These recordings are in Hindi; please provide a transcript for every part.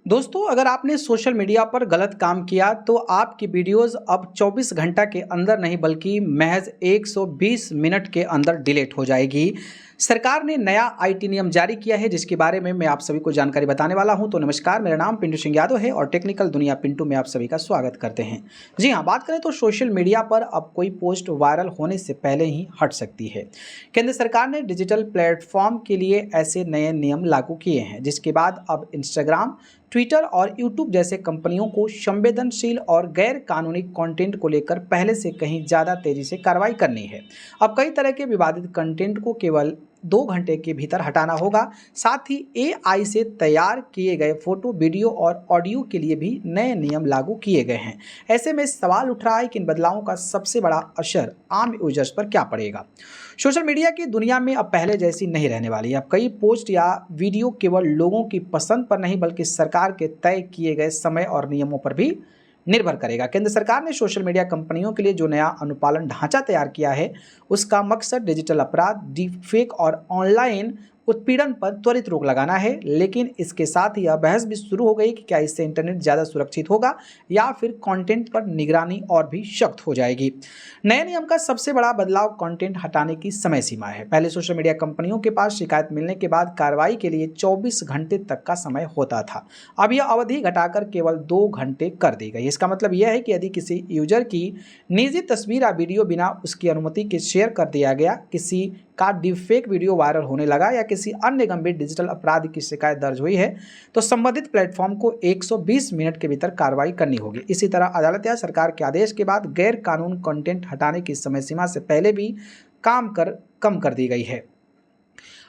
दोस्तों, अगर आपने सोशल मीडिया पर गलत काम किया तो आपकी वीडियोस अब 24 घंटा के अंदर नहीं बल्कि महज 120 मिनट के अंदर डिलीट हो जाएगी। सरकार ने नया आईटी नियम जारी किया है जिसके बारे में मैं आप सभी को जानकारी बताने वाला हूं। तो नमस्कार, मेरा नाम पिंटू सिंह यादव है और टेक्निकल दुनिया पिंटू में आप सभी का स्वागत करते हैं। जी हां, बात करें तो सोशल मीडिया पर अब कोई पोस्ट वायरल होने से पहले ही हट सकती है। केंद्र सरकार ने डिजिटल प्लेटफॉर्म के लिए ऐसे नए नियम लागू किए हैं जिसके बाद अब इंस्टाग्राम, ट्विटर और यूट्यूब जैसे कंपनियों को संवेदनशील और गैर कानूनी कंटेंट को लेकर पहले से कहीं ज़्यादा तेजी से कार्रवाई करनी है। अब कई तरह के विवादित कंटेंट को केवल 2 घंटे के भीतर हटाना होगा। साथ ही एआई से तैयार किए गए फोटो, वीडियो और ऑडियो के लिए भी नए नियम लागू किए गए हैं। ऐसे में सवाल उठ रहा है कि इन बदलावों का सबसे बड़ा असर आम यूजर्स पर क्या पड़ेगा। सोशल मीडिया की दुनिया में अब पहले जैसी नहीं रहने वाली। अब कई पोस्ट या वीडियो केवल लोगों की पसंद पर नहीं बल्कि सरकार के तय किए गए समय और नियमों पर भी निर्भर करेगा। केंद्र सरकार ने सोशल मीडिया कंपनियों के लिए जो नया अनुपालन ढांचा तैयार किया है उसका मकसद डिजिटल अपराध, डीप फेक और ऑनलाइन उत्पीड़न पर त्वरित रोक लगाना है। लेकिन इसके साथ ही यह बहस भी शुरू हो गई कि क्या इससे इंटरनेट ज़्यादा सुरक्षित होगा या फिर कंटेंट पर निगरानी और भी सख्त हो जाएगी। नए नियम का सबसे बड़ा बदलाव कंटेंट हटाने की समय सीमा है। पहले सोशल मीडिया कंपनियों के पास शिकायत मिलने के बाद कार्रवाई के लिए 24 घंटे तक का समय होता था। अब यह अवधि घटाकर केवल 2 घंटे कर दी गई। इसका मतलब यह है कि यदि किसी यूजर की निजी तस्वीर या वीडियो बिना उसकी अनुमति के शेयर कर दिया गया, किसी का डीपफेक वीडियो वायरल होने लगा या किसी अन्य गंभीर डिजिटल अपराध की शिकायत दर्ज हुई है तो संबंधित प्लेटफॉर्म को 120 मिनट के भीतर कार्रवाई करनी होगी। इसी तरह अदालत या सरकार के आदेश के बाद गैर कानून कंटेंट हटाने की समय सीमा से पहले भी कम कर दी गई है।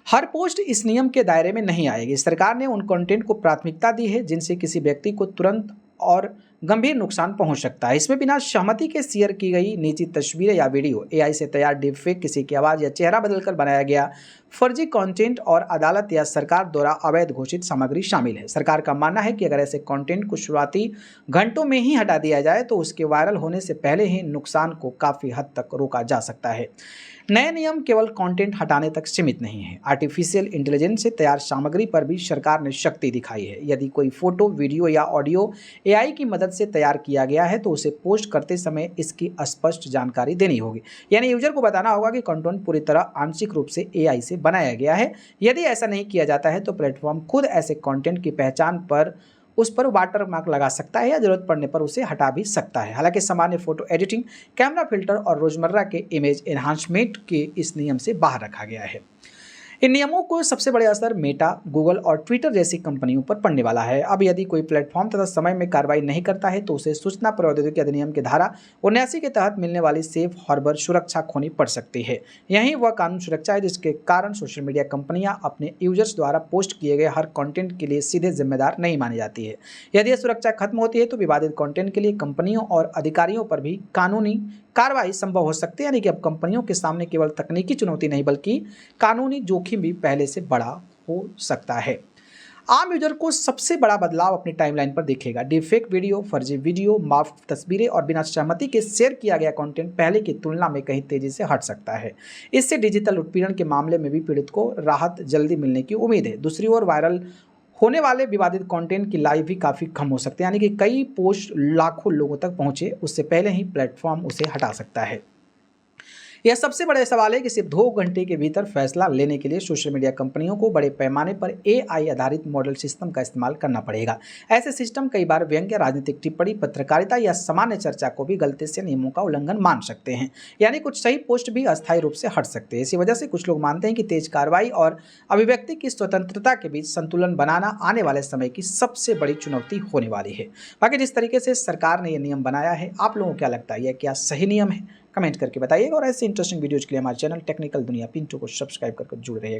हर पोस्ट इस नियम के दायरे में नहीं आएगी। सरकार ने उन कंटेंट को प्राथमिकता दी है जिनसे किसी व्यक्ति को तुरंत और गंभीर नुकसान पहुंच सकता है। इसमें बिना सहमति के शेयर की गई निजी तस्वीरें या वीडियो, एआई से तैयार डीपफेक, किसी की आवाज़ या चेहरा बदलकर बनाया गया फर्जी कंटेंट और अदालत या सरकार द्वारा अवैध घोषित सामग्री शामिल है। सरकार का मानना है कि अगर ऐसे कंटेंट को शुरुआती घंटों में ही हटा दिया जाए तो उसके वायरल होने से पहले ही नुकसान को काफ़ी हद तक रोका जा सकता है। नए नियम केवल कंटेंट हटाने तक सीमित नहीं है। आर्टिफिशियल इंटेलिजेंस से तैयार सामग्री पर भी सरकार ने सख्ती दिखाई है। यदि कोई फोटो, वीडियो या ऑडियो एआई की मदद से तैयार किया गया है तो उसे पोस्ट करते समय इसकी स्पष्ट जानकारी देनी होगी। यानी यूजर को बताना होगा कि कंटेंट पूरी तरह आंशिक रूप से एआई से बनाया गया है। यदि ऐसा नहीं किया जाता है तो प्लेटफॉर्म खुद ऐसे कंटेंट की पहचान पर उस पर वाटरमार्क लगा सकता है या जरूरत पड़ने पर उसे हटा भी सकता है। हालांकि सामान्य फोटो एडिटिंग, कैमरा फिल्टर और रोजमर्रा के इमेज एनहांसमेंट के इस नियम से बाहर रखा गया है। इन नियमों को सबसे बड़े असर मेटा, गूगल और ट्विटर जैसी कंपनियों पर पड़ने वाला है। अब यदि कोई प्लेटफॉर्म तथा समय में कार्रवाई नहीं करता है तो उसे सूचना प्रौद्योगिकी अधिनियम की धारा 79 के तहत मिलने वाली सेफ हार्बर सुरक्षा खोनी पड़ सकती है। यही वह कानून सुरक्षा है जिसके कारण सोशल मीडिया कंपनियां अपने यूजर्स द्वारा पोस्ट किए गए हर कंटेंट के लिए सीधे जिम्मेदार नहीं मानी जाती है। यदि यह सुरक्षा खत्म होती है तो विवादित कंटेंट के लिए कंपनियों और अधिकारियों पर भी कानूनी कार्रवाई संभव हो सकती है। यानी कि अब कंपनियों के सामने केवल तकनीकी चुनौती नहीं बल्कि कानूनी जोखिम भी पहले से बड़ा हो सकता है। आम यूजर को सबसे बड़ा बदलाव अपनी टाइमलाइन पर दिखेगा। डीपफेक वीडियो, फर्जी वीडियो, माफ तस्वीरें और बिना सहमति के शेयर किया गया कंटेंट पहले की तुलना में कहीं तेजी से हट सकता है। इससे डिजिटल उत्पीड़न के मामले में भी पीड़ित को राहत जल्दी मिलने की उम्मीद है। दूसरी ओर वायरल होने वाले विवादित कंटेंट की लाइफ भी काफ़ी कम हो सकते हैं। यानी कि कई पोस्ट लाखों लोगों तक पहुंचे उससे पहले ही प्लेटफॉर्म उसे हटा सकता है। यह सबसे बड़ा सवाल है कि सिर्फ 2 घंटे के भीतर फैसला लेने के लिए सोशल मीडिया कंपनियों को बड़े पैमाने पर एआई आधारित मॉडल सिस्टम का इस्तेमाल करना पड़ेगा। ऐसे सिस्टम कई बार व्यंग्य, राजनीतिक टिप्पणी, पत्रकारिता या सामान्य चर्चा को भी गलती से नियमों का उल्लंघन मान सकते हैं। यानी कुछ सही पोस्ट भी अस्थायी रूप से हट सकते हैं। इसी वजह से कुछ लोग मानते हैं कि तेज कार्रवाई और अभिव्यक्ति की स्वतंत्रता के बीच संतुलन बनाना आने वाले समय की सबसे बड़ी चुनौती होने वाली है। बाकी जिस तरीके से सरकार ने यह नियम बनाया है, आप लोगों को क्या लगता है, यह क्या सही नियम है? कमेंट करके बताइएगा और ऐसे इंटरेस्टिंग वीडियोज के लिए हमारे चैनल टेक्निकल दुनिया पिंटू को सब्सक्राइब करके जुड़े रहिएगा।